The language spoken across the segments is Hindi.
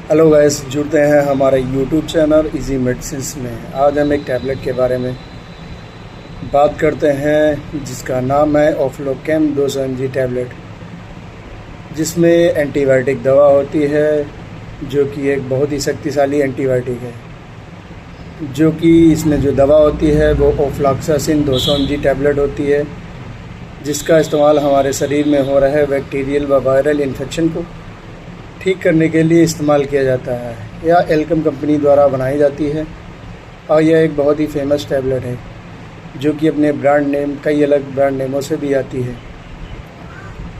हेलो गाइस, जुड़ते हैं हमारे यूट्यूब चैनल इजी मेडिसिन्स में। आज हम एक टैबलेट के बारे में बात करते हैं जिसका नाम है ऑफ्लोकेम 200 mg टैबलेट, जिसमें एंटीबायोटिक दवा होती है जो कि एक बहुत ही शक्तिशाली एंटीबायोटिक है। जो कि इसमें जो दवा होती है वो ऑफ्लॉक्सासिन 200 mg टैबलेट होती है, जिसका इस्तेमाल हमारे शरीर में हो रहे बैक्टीरियल व वायरल इन्फेक्शन को ठीक करने के लिए इस्तेमाल किया जाता है। यह एल्केम कंपनी द्वारा बनाई जाती है और यह एक बहुत ही फेमस टैबलेट है जो कि अपने ब्रांड नेम कई अलग ब्रांड नेमों से भी आती है।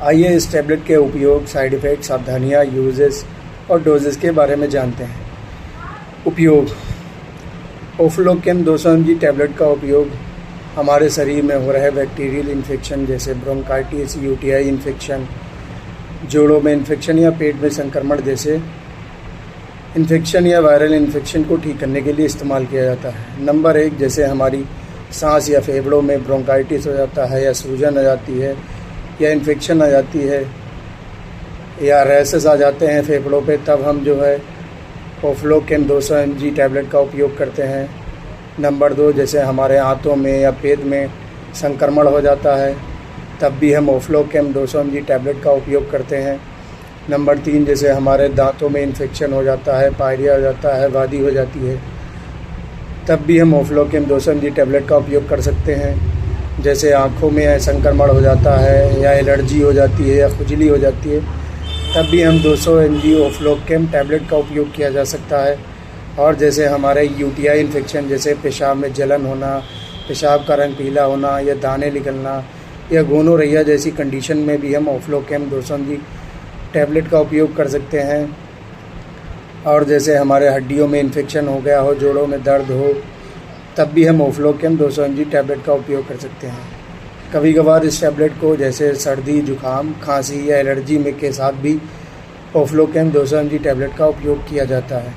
आइए इस टैबलेट के उपयोग, साइड इफ़ेक्ट, सावधानियाँ, यूजेस और डोजेस के बारे में जानते हैं। उपयोग: ऑफ्लोकेम 200 mg टैबलेट का उपयोग हमारे शरीर में हो रहे बैक्टीरियल इन्फेक्शन जैसे ब्रोंकाइटिस, यूटीआई इन्फेक्शन, जोड़ों में इन्फेक्शन या पेट में संक्रमण जैसे इन्फेक्शन या वायरल इन्फेक्शन को ठीक करने के लिए इस्तेमाल किया जाता है। नंबर 1, जैसे हमारी सांस या फेफड़ों में ब्रोंकाइटिस हो जाता है या सूजन आ जाती है या इन्फेक्शन आ जाती है या रैशेस आ जाते हैं फेफड़ों पे, तब हम जो है ऑफ्लोकेम 200 mg टैबलेट का उपयोग करते हैं। नंबर 2, जैसे हमारे आंतों में या पेट में संक्रमण हो जाता है तब भी हम ऑफ्लोकेम 200 mg टैबलेट का उपयोग करते हैं। नंबर 3, जैसे हमारे दांतों में इन्फेक्शन हो जाता है, पायरिया हो जाता है, वादी हो जाती है, तब भी हम ऑफ्लोकेम 200 mg टैबलेट का उपयोग कर सकते हैं। जैसे आँखों में संक्रमण हो जाता है या एलर्जी हो जाती है या खुजली हो जाती है, तब भी हम 200 mg ऑफ्लोकेम टैबलेट का उपयोग किया जा सकता है। और जैसे हमारे यूटीआई इन्फेक्शन जैसे पेशाब में जलन होना, पेशाब का रंग पीला होना या दाने निकलना या गोनोरिया जैसी कंडीशन में भी हम ऑफ्लोकेम 200 mg टैबलेट का उपयोग कर सकते हैं। और जैसे हमारे हड्डियों में इन्फेक्शन हो गया हो, जोड़ों में दर्द हो, तब भी हम ऑफ्लोकेम 200 mg टैबलेट का उपयोग कर सकते हैं। कभी कभार इस टैबलेट को जैसे सर्दी, जुकाम, खांसी या एलर्जी में के साथ भी ऑफ्लोकेम 200 mg टैबलेट का उपयोग किया जाता है।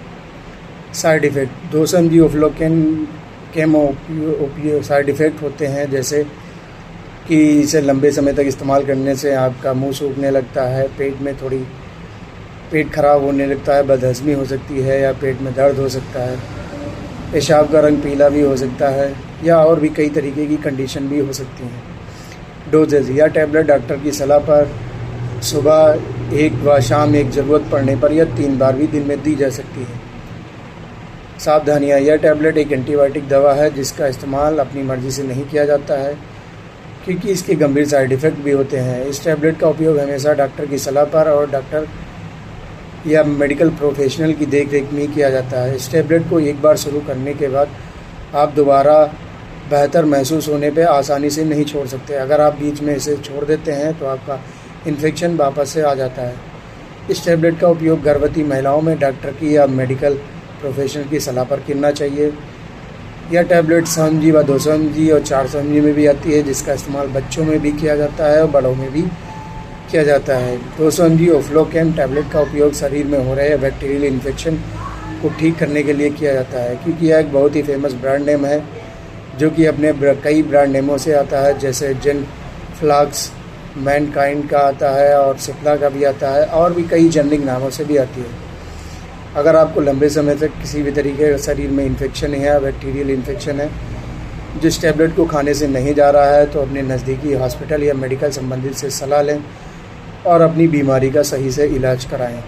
साइड इफ़ेक्ट: 200 mg ऑफ्लोकेम साइड इफ़ेक्ट होते हैं जैसे कि इसे लंबे समय तक इस्तेमाल करने से आपका मुंह सूखने लगता है, पेट खराब होने लगता है, बदहज़मी हो सकती है या पेट में दर्द हो सकता है, पेशाब का रंग पीला भी हो सकता है या और भी कई तरीके की कंडीशन भी हो सकती हैं। डोजेज: यह टैबलेट डॉक्टर की सलाह पर सुबह 1 व शाम 1 ज़रूरत पड़ने पर या 3 बार भी दिन में दी जा सकती है। सावधानियाँ: यह टैबलेट एक एंटीबायोटिक दवा है जिसका इस्तेमाल अपनी मर्ज़ी से नहीं किया जाता है क्योंकि इसके गंभीर साइड इफ़ेक्ट भी होते हैं। इस टैबलेट का उपयोग हमेशा डॉक्टर की सलाह पर और डॉक्टर या मेडिकल प्रोफेशनल की देख-रेख में किया जाता है। इस टैबलेट को एक बार शुरू करने के बाद आप दोबारा बेहतर महसूस होने पे आसानी से नहीं छोड़ सकते। अगर आप बीच में इसे छोड़ देते हैं तो आपका इन्फेक्शन वापस से आ जाता है। इस टैबलेट का उपयोग गर्भवती महिलाओं में डॉक्टर की या मेडिकल प्रोफेशनल की सलाह पर करना चाहिए। यह टैबलेट 100 mg व 200 mg और 400 mg में भी आती है, जिसका इस्तेमाल बच्चों में भी किया जाता है और बड़ों में भी किया जाता है। 200 mg ऑफ्लोकेम टैबलेट का उपयोग शरीर में हो रहे बैक्टीरियल इन्फेक्शन को ठीक करने के लिए किया जाता है क्योंकि यह एक बहुत ही फेमस ब्रांड नेम है जो कि अपने कई ब्रांड नेमों से आता है, जैसे जेनफ्लॉक्स, मैनकाइंड का आता है और सिप्ला का भी आता है और भी कई जेनरिक नामों से भी आती है। अगर आपको लंबे समय तक किसी भी तरीके का शरीर में इन्फेक्शन है या बैक्टीरियल इन्फेक्शन है जिस टैबलेट को खाने से नहीं जा रहा है, तो अपने नज़दीकी हॉस्पिटल या मेडिकल संबंधित से सलाह लें और अपनी बीमारी का सही से इलाज कराएं।